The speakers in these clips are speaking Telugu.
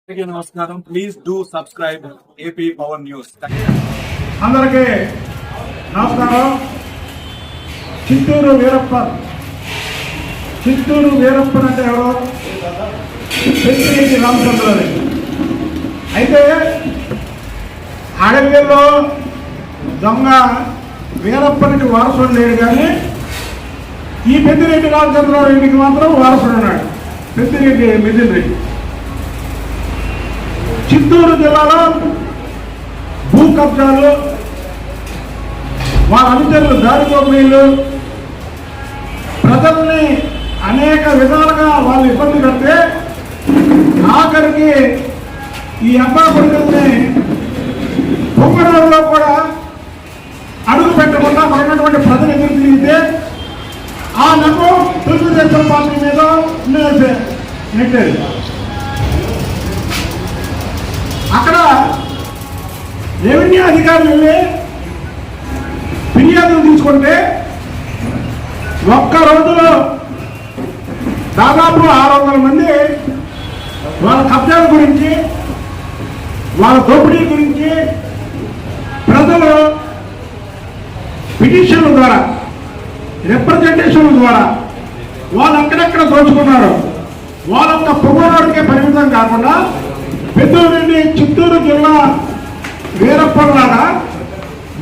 నమస్కారం. Please do subscribe AP power news. అందరికీ నమస్కారం. చిత్తూరు వీరప్పన్ అంటే ఎవరు? పెద్దిరెడ్డి రామచంద్రారెడ్డి. అయితే అడవిలో దొంగ వీరప్పనికి వారసుడు లేడు, కానీ ఈ పెద్దిరెడ్డి రామచంద్రారెడ్డికి మాత్రం వారసుడు ఉన్నాడు. పెద్దిరెడ్డి మిథున్ రెడ్డి. చిత్తూరు జిల్లాలో భూ కబ్జాలు, వాళ్ళ అనుచరులు దారి దోపిడీలు, ప్రజల్ని అనేక విధాలుగా వాళ్ళు ఇబ్బంది పెడితే ఆఖరికి ఈ అబ్బా కొడుకుల్ని పొంగనూరులో కూడా అడుగు పెట్టకుండా ఉన్నటువంటి ప్రజలు ఎదురు తిరిగితే ఆ నమ్ము తెలుగుదేశం పార్టీ మీద నెట్టేది. అక్కడ రెవెన్యూ అధికారులు వెళ్ళి ఫిర్యాదులు తీసుకుంటే ఒక్క రోజులో దాదాపు 600 మంది వాళ్ళ కబ్జాల గురించి, వాళ్ళ దోపిడీ గురించి ప్రజలు పిటిషన్ల ద్వారా, రిప్రజెంటేషన్ల ద్వారా వాళ్ళు ఎక్కడెక్కడ దోచుకున్నారు వాళ్ళొక్క పొగోడికే పరిమితం కాకుండా పెద్దరెడ్డి చిత్తూరు జిల్లా వీరప్పలాగా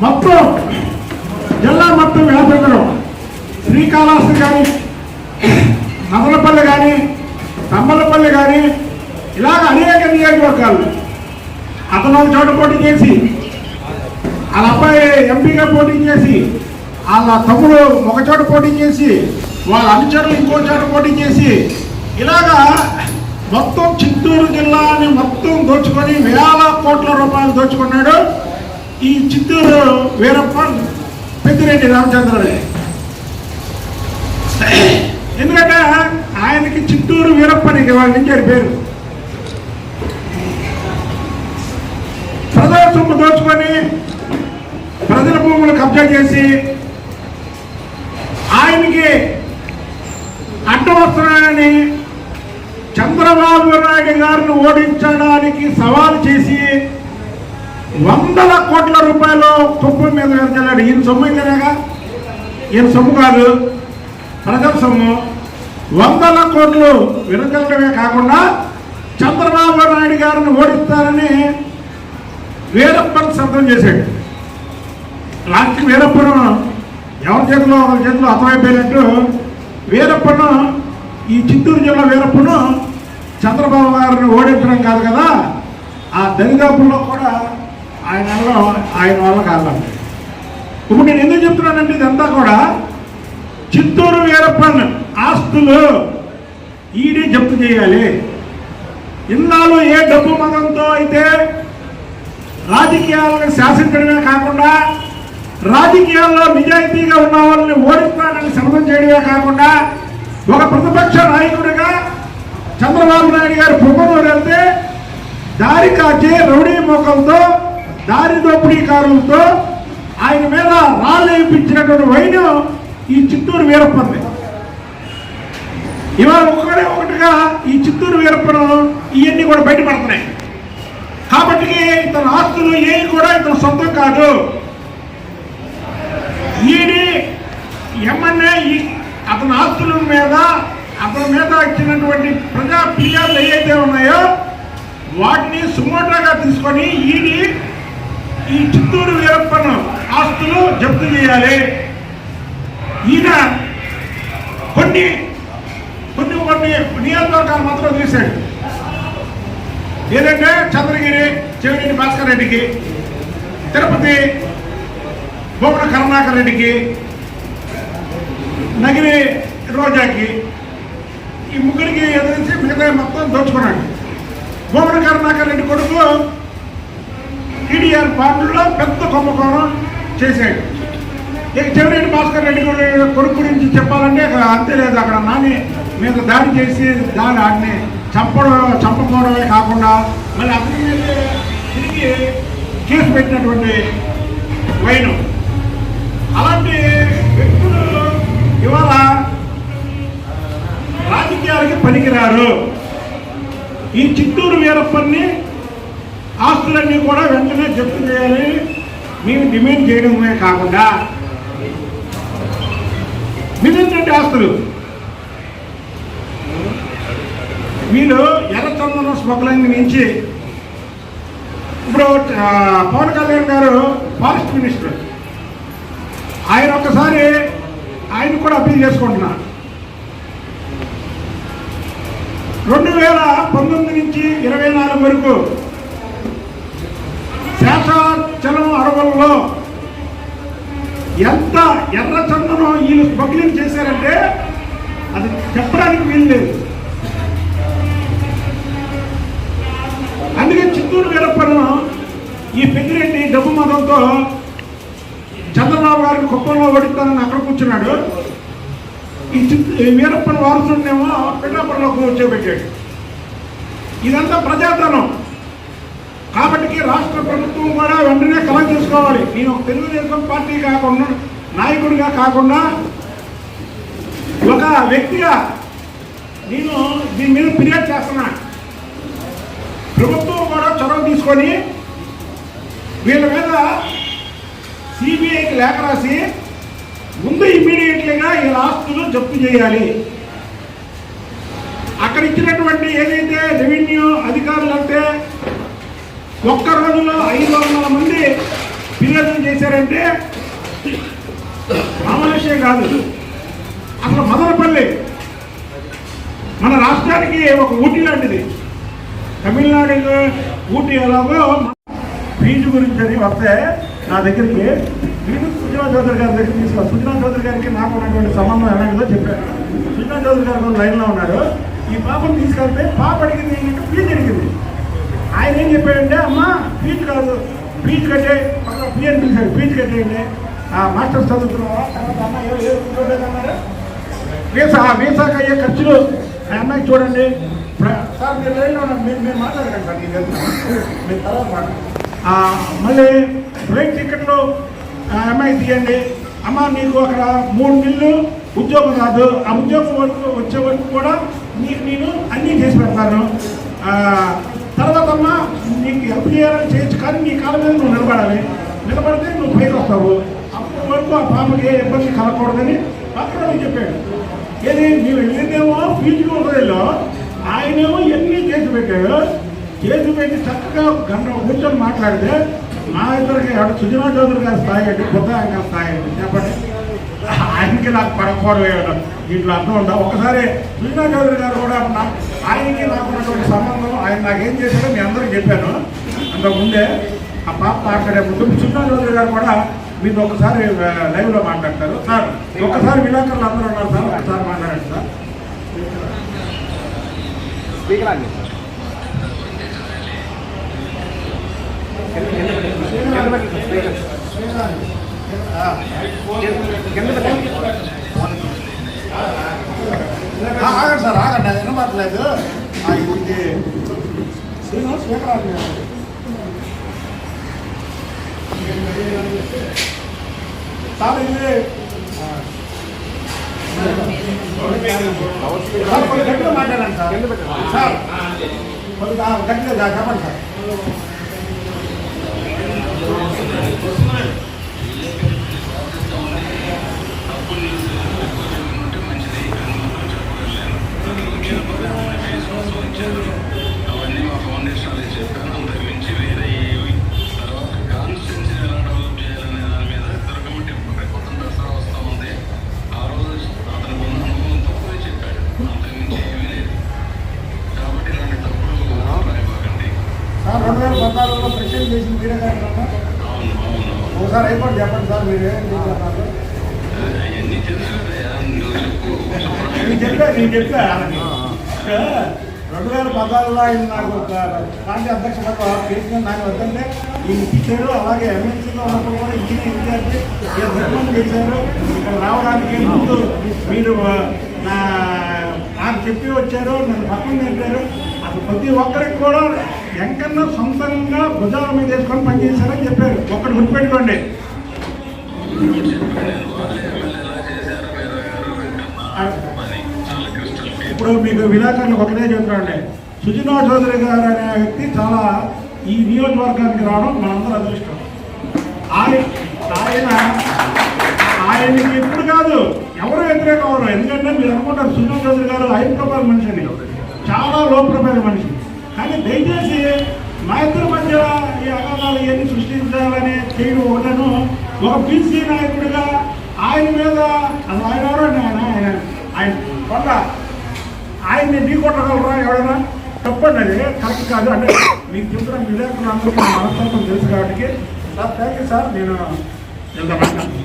మొత్తం జిల్లా మొత్తం వ్యాపించడం, శ్రీకాళహస్తి కానీ, మదనపల్లి కానీ, తమ్మలపల్లి కానీ, ఇలాగ అనేక నియోజకవర్గాలు అతను ఒక చోట పోటీ చేసి, వాళ్ళ అబ్బాయి ఎంపీగా పోటీ చేసి, వాళ్ళ తమ్ముడు ఒక చోట పోటీ చేసి, వాళ్ళ అనుచరులు ఇంకో చోట పోటీ చేసి, ఇలాగా మొత్తం చిత్తూరు జిల్లాని మొత్తం దోచుకొని వేల కోట్ల రూపాయలు దోచుకున్నాడు ఈ చిత్తూరు వీరప్పన్ పెద్దిరెడ్డి రామచంద్రారెడ్డి. ఎందుకంటే ఆయనకి చిత్తూరు వీరప్పన్ వాళ్ళ నుంచి పేరు. ప్రజల సొమ్ము దోచుకొని ప్రజల భూములు కబ్జా చేసి ఆయనకి అడ్డం వస్తున్నాయని చంద్రబాబు నాయుడు గారిని ఓడించడానికి సవాల్ చేసి 100 కోట్ల రూపాయలు కుప్పం మీద వెళ్తాడు. ఈయన సొమ్ము అయితేనేగా, ఈయన సొమ్ము కాదు, ప్రజల సొమ్ము. 100 కోట్లు వెనుకలడమే కాకుండా చంద్రబాబు నాయుడు గారిని ఓడిస్తారని వీరప్పన్ శబ్దం చేశాడు. లాస్ట్ వీరప్పను ఎవరి చేతిలో ఒకరి చేతిలో అర్థమైపోయినట్టు వీరప్పను, ఈ చిత్తూరు జిల్లా వీరప్పను చంద్రబాబు గారిని ఓడించడం కాదు కదా, ఆ దరిదాపుల్లో కూడా ఆయన వల్ల కాదండి. ఇప్పుడు నేను ఎందుకు చెప్తున్నానంటే ఇదంతా కూడా చిత్తూరు వీరప్పన్ ఆస్తులు ఈడీ జప్తు చేయాలి. ఇన్నాళ్ళు ఏ డబ్బు మతంతో అయితే రాజకీయాలను శాసించడమే కాకుండా రాజకీయాల్లో నిజాయితీగా ఉన్న వాళ్ళని ఓడిస్తానని శపథం చేయడమే కాకుండా ఒక ప్రతిపక్ష నాయకుడిగా చంద్రబాబు నాయుడు గారు పొగనూరు వెళ్తే దారి కాచే రౌడీ మోకలతో, దారి దోపిడీకారులతో ఆయన మీద రాళ్ళు వేయించినటువంటి వైద్యం ఈ చిత్తూరు వీరప్పని. ఇవాళ ఒకటిగా ఈ చిత్తూరు వీరప్పను ఇవన్నీ కూడా బయటపడుతున్నాయి. కాబట్టి ఇతని ఆస్తులు ఏవి కూడా ఇతను సొంతం కాదు. ఈడీ ఎమ్మెల్యే అతని ఆస్తుల మీద, అతని మీద ఇచ్చినటువంటి ప్రజా ఫిర్యాదులు ఏవైతే ఉన్నాయో వాటిని సుమోటోగా తీసుకొని ఈడీ ఈ చిత్తూరు వీరప్పన్ ఆస్తులు జప్తు చేయాలి. ఈయన కొన్ని నియోజకవర్గాలు మాత్రం తీశాడు. ఏదంటే చంద్రగిరి చెవిరెడ్డి భాస్కర్ రెడ్డికి, తిరుపతి బొమ్మన కరుణాకర్ రెడ్డికి, నగిరి రోజాకి, ఈ ముగ్గురికి ఎదురించి మిగతా మొత్తం దోచుకున్నాడు. బొమ్మన కరుణాకర్ రెడ్డి కొడుకు టీడీఆర్ పార్టీలో పెద్ద కుంభకోణం చేశాడు. ఇక చెవిరెడ్డి భాస్కర్ రెడ్డి కొడుకు గురించి చెప్పాలంటే అంతే లేదు. అక్కడ నాని మీద దాడి చేసి ఆడిని చంపకపోవడమే కాకుండా మళ్ళీ అతని మీద తిరిగి కేసు పెట్టినటువంటి వైను. అలాంటి వ్యక్తులు ఇవాళ రాజకీయాలకి పనికిరారు. ఈ చిత్తూరు వీరప్పన్ని ఆస్తులన్నీ కూడా వెంటనే జప్తు చేయాలని మేము డిమాండ్ చేయడమే కాకుండా మిగిలినటువంటి ఆస్తులు వీళ్ళు ఎర్రచందనం స్మగ్లింగ్ నుంచి ఇప్పుడు పవన్ కళ్యాణ్ గారు ఫారెస్ట్ మినిస్టర్, ఆయన ఒక్కసారి ఆయన కూడా అప్పీల్ చేసుకుంటున్నారు. 2019 నుంచి 24 వరకు శేషాచలం అడవుల్లో ఎంత ఎర్రచందనం వీళ్ళు స్మగ్లింగ్ చేశారంటే అది చెప్పడానికి వీలు లేదు. అందుకే చిత్తూరు వీరప్పను ఈ పెద్దిరెడ్డి డబ్బు మతంతో చంద్రబాబు గారికి కుప్పంలో ఓడిస్తానని అక్కడ కూర్చున్నాడు. ఈ వీరప్పని వారసుడినేమో పిఠాపురంలో కూర్చోబెట్టాడు. ఇదంతా ప్రజాధనం కాబట్టి రాష్ట్ర ప్రభుత్వం కూడా వెంటనే కలెక్ట్ చేసుకోవాలి. నేను ఒక తెలుగుదేశం పార్టీ కాకుండా నాయకుడిగా కాకుండా ఒక వ్యక్తిగా నేను దీని మీద ఫిర్యాదు చేస్తున్నా. ప్రభుత్వం కూడా చొరవ తీసుకొని వీళ్ళ మీద సిబిఐకి లేఖ రాసి ముందు ఇమ్మీడియట్లీగా ఈ ఆస్తులు జప్తు చేయాలి. అక్కడ ఇచ్చినటువంటి ఏదైతే రెవెన్యూ అధికారులు అంటే ఒక్క రోజులో 500 మంది ఫిర్యాదులు చేశారంటే మామూలు విషయం కాదు. అసలు మదనపల్లి మన రాష్ట్రానికి ఒక ఊటీ లాంటిది. తమిళనాడు ఊటీ ఎలాగో ఫీజు గురించి అని వస్తే నా దగ్గరికి నేను సుజనా చౌదరి గారి దగ్గర తీసుకోవాలి. సుజనా చౌదరి గారికి నాకు ఉన్నటువంటి సంబంధం ఎలాంటిదో చెప్పాను. సుజనా చౌదరి గారు లైన్లో ఉన్నారు. ఈ పాపను తీసుకెళ్తే పాప అడిగింది ఏంటంటే ఫీజు అడిగింది. ఆయన ఏం చెప్పాడంటే అమ్మ ఫీజు కాదు, ఫీజు కట్టే ఫీ అని పిలిచాడు. ఫీజు కట్టేయండి, మాస్టర్స్ చదువుతున్నావా, తర్వాత అమ్మ ఏమన్నారు వీసాకి అయ్యే ఖర్చులు ఆ అమ్మాయికి చూడండి. సార్ మీరు లైన్లో ఉన్నారు, మేము మాట్లాడకండి సార్, నేను వెళ్తున్నాను, మీరు తర్వాత మాట్లాడండి. మళ్ళీ ఫ్లైట్ టికెట్లు అమ్మాయి తీయండి. అమ్మ నీకు అక్కడ 3 నెలలు ఉద్యోగం రాదు, ఆ ఉద్యోగం వరకు వచ్చే వరకు కూడా నేను అన్నీ చేసి పెడతాను. తర్వాత అమ్మ నీకు హెల్ప్ చేయాలని చేయొచ్చు, కానీ నీ కాళ్ళ మీద నువ్వు నిలబడాలి. నిలబడితే నువ్వు పైకి వస్తావు. అప్పటి వరకు ఆ పాపకి ఏ ఇబ్బంది కలగకూడదని అక్కడ చెప్పాడు. ఏది మేము వెళ్ళిందేమో ఫీజు రోజుల్లో ఆయనేమో ఎన్ని చేసి పెట్టాడు. చేసి పెట్టి చక్కగా గంట కూర్చొని మాట్లాడితే మా ఇద్దరికి సుజనా చౌదరి గారి స్థాయి అంటే బుద్ధ ఆయన స్థాయి అంటే చెప్పండి. ఆయనకి నాకు పడకపోవడం దీంట్లో అర్థం ఉందా? ఒకసారి సుజనా చౌదరి గారు కూడా ఆయనకి నాకు ఉన్నటువంటి సంబంధం, ఆయన నాకేం చేశాడో మీ అందరికీ చెప్పాను అంతకుముందే. ఆ పాప మాట్లాడే ముందు సుజనా చౌదరి గారు కూడా మీరు ఒకసారి లైవ్లో మాట్లాడతారు. సార్ ఒకసారి విలేకరులు అందరూ ఉన్నారు సార్, ఒకసారి మాట్లాడండి సార్. ఆగండి సార్, ఆగండి, అది వినపడలేదు. ఇది సార్ ఇది కొన్ని గట్టిగా మాట్లాడండి సార్. సార్ కొన్ని గట్టిగా చెప్పండి సార్. అవన్నీ మా ఫౌండేషన్ చెప్పాను. అంతకుమించి వేరే తర్వాత కాన్స్టిట్యూన్సీ ఎలా డెవలప్ చేయాలనే దాని మీద దొరకమంటే కొత్త దసరా వస్తూ ఉంది. ఆ రోజు అతనికి ఉన్న అనుభవంతో పోయి చెప్పాడు. అంతకుమించి ఏమీ లేదు. కాబట్టి ఇలాంటి తప్పులు రాయబాకండి. 2014లో ప్రెసిడెంట్ చేసింది మీరే కాదు. అవును అవును ఒకసారి అయిపోయి చెప్పండి సార్. మీరు అవన్నీ తెలుసు కదా, నువ్వు చెప్పు. నేను చెప్పా 2014లో ఆయన నాకు ఒక పార్టీ అధ్యక్ష కేసీఆర్ నాకు వద్దంటే ఈయన ఇచ్చారు. అలాగే ఎమ్మెల్సీలో ఉన్నప్పుడు కూడా ఈయన విద్యార్థి నిర్మాణం చేశారు. ఇక్కడ రావడానికి ముందు మీరు నాకు చెప్పి వచ్చారు, నన్ను పక్కన నేర్పారు. అసలు ప్రతి ఒక్కరికి కూడా ఎంకన్నా సొంతంగా భుజాల మీద వేసుకొని పనిచేశారని చెప్పారు. ఒక్కటి గుర్తుపెట్టుకోండి. ఇప్పుడు మీకు విలేకరులకు ఒకటే చెప్తానండి, సుజనా చౌదరి గారు అనే వ్యక్తి చాలా ఈ నియోజకవర్గానికి రావడం మనందరూ అదృష్టం. ఆయనకి ఇప్పుడు కాదు ఎవరు వ్యతిరేకం అవ్వరు. ఎందుకంటే మీరు అనుకుంటారు సుజనా చౌదరి గారు హై ప్రొఫైల్ మనిషి అని, చాలా లో ప్రొఫైల్ మనిషి. కానీ దయచేసి మా ఇద్దరి మధ్య ఈ అగాధాలు ఇవన్నీ సృష్టించాలని చేయడం ఒకటను ఒక బీసీ నాయకుడిగా ఆయన మీద అసలు ఆయన ఎవరో ఆయన కొండ ఆయన్ని ఢీ కొట్టగలరా ఎవరైనా? తప్పండి, అది కరెక్ట్ కాదు. అంటే మీకు చెప్తున్న విలేకరులు అందరికీ మనస్తత్వం తెలుసు కాబట్టి సార్ థ్యాంక్ యూ సార్. నేను వెళ్తామంటాను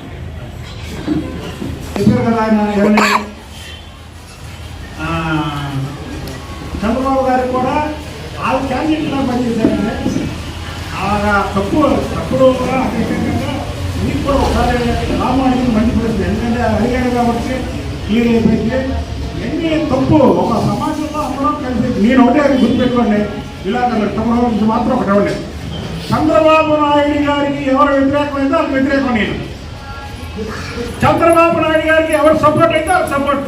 చెప్పారు కదా ఆయన ఎవరిని చంద్రబాబు గారికి కూడా వాళ్ళ క్యాండిడేట్లా పనిచేశారంటే అలాగా తప్పుడు అదేవిధంగా మీకు కూడా ఒకసారి రామానికి మంచి పరిస్థితి. ఎందుకంటే అడిగాడు కాబట్టి క్లియర్ అయిపోయింది. ఎన్ని తప్పు ఒక సమాజంలో అందరం కలిసి నేను ఒకటే గుర్తుపెట్టుకోండి. ఇలాగ తమ్ముడు నుంచి మాత్రం ఒకటే ఉండే చంద్రబాబు నాయుడు గారికి ఎవరు వ్యతిరేకమైతే వాళ్ళకి వ్యతిరేకం. నేను చంద్రబాబు నాయుడు గారికి ఎవరు సపోర్ట్ అయితే వాళ్ళకి సపోర్ట్.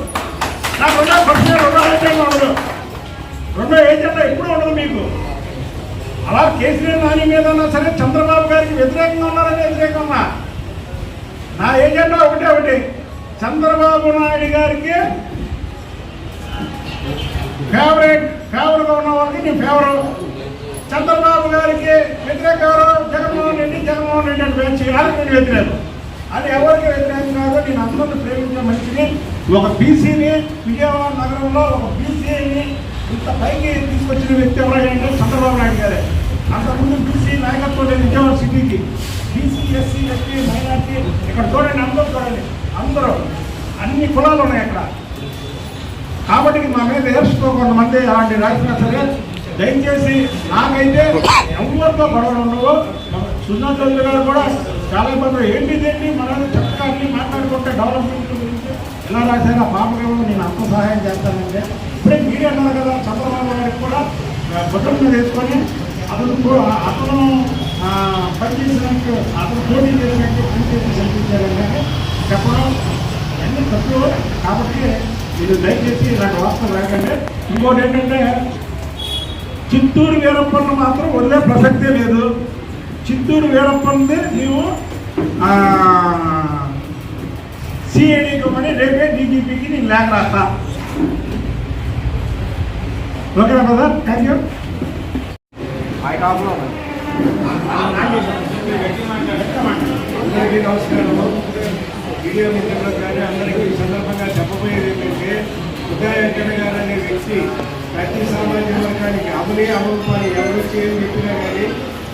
నాకు రెండో ఏజెండా ఉండదు, రెండో ఏజెండా ఎప్పుడూ ఉండదు మీకు. అలా కేసీఆర్ నాని మీద ఉన్నా సరే చంద్రబాబు గారికి వ్యతిరేకంగా ఉన్నారని వ్యతిరేకంగా నా ఏజెండా ఒకటి చంద్రబాబు నాయుడు గారికి ఫేవర్గా ఉన్న వాళ్ళకి నేను ఫేవరు. చంద్రబాబు గారికి వ్యతిరేక జగన్మోహన్ రెడ్డి అని పేరు చేయాలని నేను వ్యతిరేకం. అది ఎవరికి వ్యతిరేకం కాదు. నేను అందరిని ప్రేమించిన మనిషిని, ఒక బీసీని విజయవాడ నగరంలో ఒక బీసీని ఇంత పైకి తీసుకొచ్చిన వ్యక్తి ఎవరైనా చంద్రబాబు నాయుడు గారే. అంతకుముందు బీసీ నాయకత్వం లేదు విజయవాడ సిటీకి. బీసీ ఎస్సీ ఎస్టీ మైనార్టీ ఇక్కడ చూడండి, అందరూ చూడండి, అందరూ అన్ని కులాలు ఉన్నాయి అక్కడ. కాబట్టి మా మీద ఏర్చుకో కొంతమంది అలాంటి రాసినా సరే దయచేసి నాకైతే ఎవరితో గొడవలు ఉండవు. సుజనా చౌదరి గారు కూడా చాలా ఇబ్బందులు ఏంటి మనం చక్కగా అన్ని మాట్లాడుకుంటే డెవలప్మెంట్ గురించి ఎలా రాశారు ఆ పాపకి నేను అంత సహాయం చేస్తానంటే ఇప్పుడే మీడియా అన్నారు కదా. చంద్రబాబు గారికి కూడా బుద్ధం మీద వేసుకొని అతను పనిచేసినట్టు అతను పోటీ చేసినట్టు పనిచేసి కనిపించారని కానీ చెప్పడం అన్ని తక్కువ. కాబట్టి మీరు దయచేసి ఇలాంటి వార్తలు రాకండి. ఇంకోటి ఏంటంటే చిత్తూరు వీరప్పను మాత్రం వదిలే ప్రసక్తే లేదు. చిత్తూరు వీరప్పని నీవు సిఐడికి పని రేపే డీజీపీకి నేను లేఖ రాస్తా. ఓకేనా బ్రదర్? Thank you. అందరికీ నమస్కారం. వీడియో మిత్రులకు కానీ అందరికీ ఈ సందర్భంగా చెప్పబోయేది ఏంటంటే ఉదయ వెంకన్న గారు అనే వ్యక్తి ప్రతి సామాజిక వర్గానికి అమలుపాలు ఎవరు చేయని చెప్పినా కానీ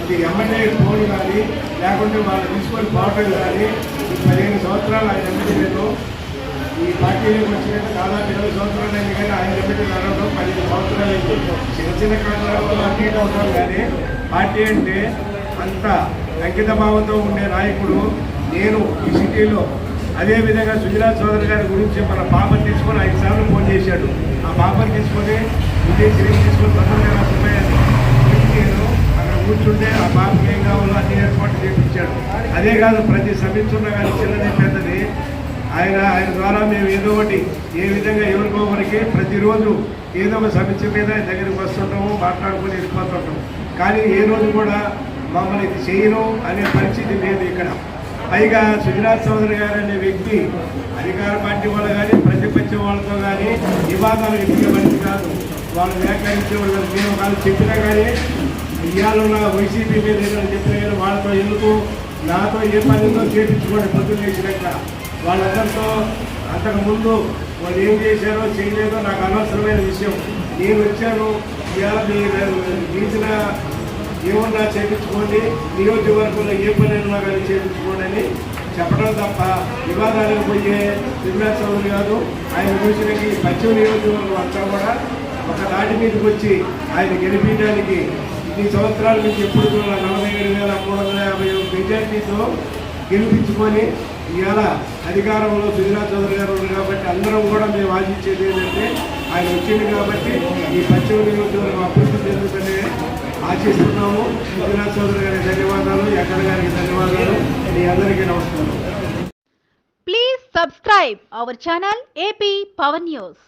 అది ఎమ్మెల్యే ఫోన్ కానీ లేకుంటే వాళ్ళు తీసుకొని పోవటం కానీ 15 సంవత్సరాలు ఆయన ఎమ్మెల్యేలో ఈ పార్టీలోకి వచ్చినాక దాదాపు 20 సంవత్సరాలు అయింది. కానీ ఆయన ఎమ్మెల్యే నడవడం 15 సంవత్సరాలు అయింది. చిన్న కారణాల అన్నీ ఉంటాం. కానీ పార్టీ అంటే అంత అంకిత భావంతో ఉండే నాయకుడు. నేను ఈ సిటీలో అదేవిధంగా సుజనా చౌదరి గారి గురించి మన పాపని తీసుకొని 5 సార్లు ఫోన్ చేశాడు. ఆ పాపని తీసుకొని సిరీస్ తీసుకొని తొందరగా రాసిపోయాను. నేను అక్కడ కూర్చుంటే ఆ పాపకి ఏం కావాలో అన్ని ఏర్పాటు చేయించాడు. అదే కాదు ప్రతి సమీక్ష కానీ చిన్నది పెద్దది ఆయన ద్వారా మేము ఏదో ఒకటి ఏ విధంగా ఎవరికో ఒకరికి ప్రతిరోజు ఏదో ఒక సమస్య మీద ఆయన దగ్గరికి వస్తుంటాము, మాట్లాడుకొని వెళ్ళిపోతుంటాము. కానీ ఏ రోజు కూడా మమ్మల్ని ఇది చేయను అనే పరిస్థితి లేదు ఇక్కడ. పైగా సుజనా చౌదరి గారు అనే వ్యక్తి అధికార పార్టీ వాళ్ళు కానీ ప్రతిపక్షం వాళ్ళతో కానీ వివాదాలు ఎదిగే మనిషి కాదు. వాళ్ళు వ్యాఖ్యానించే వాళ్ళు మేము వాళ్ళు చెప్పినా కానీ ఇవాళ వైసీపీ మీద ఏదైనా చెప్పినా కానీ వాళ్ళతో ఎందుకు నాతో ఏ పనితో చేపించుకోండి పొద్దున్న చేసినాక వాళ్ళందరితో అంతకుముందు వాళ్ళు ఏం చేశారో చేయలేదో నాకు అనవసరమైన విషయం. నేను వచ్చాను ఇవాళ గీసిన ఏమన్నా చేయించుకోండి, నియోజకవర్గంలో ఏ పని అయినా కానీ చేయించుకోండి అని చెప్పడం తప్ప వివాదాలకు పోయే సుజనా చౌదరి గారు ఆయన చూసినకి పశ్చిమ నియోజకవర్గం అంతా కూడా ఒక దాటి మీదకి వచ్చి ఆయన గెలిపించడానికి ఈ సంవత్సరాల నుంచి ఎప్పుడు 47,351 మెజార్టీతో గెలిపించుకొని ఇవాళ అధికారంలో సుజనా చౌదరి గారు ఉన్నారు. కాబట్టి అందరం కూడా మేము ఆశించేది ఏంటంటే ఆయన వచ్చింది కాబట్టి ఈ పశ్చిమ నియోజకవర్గం అభివృద్ధి చెందుతుందని ఆశిస్తున్నాము. సుజనా చౌదరి గారికి ధన్యవాదాలు, ఎక్కడ గారికి ధన్యవాదాలు. మీ అందరికీ నమస్కారం. Please subscribe our channel AP Power News.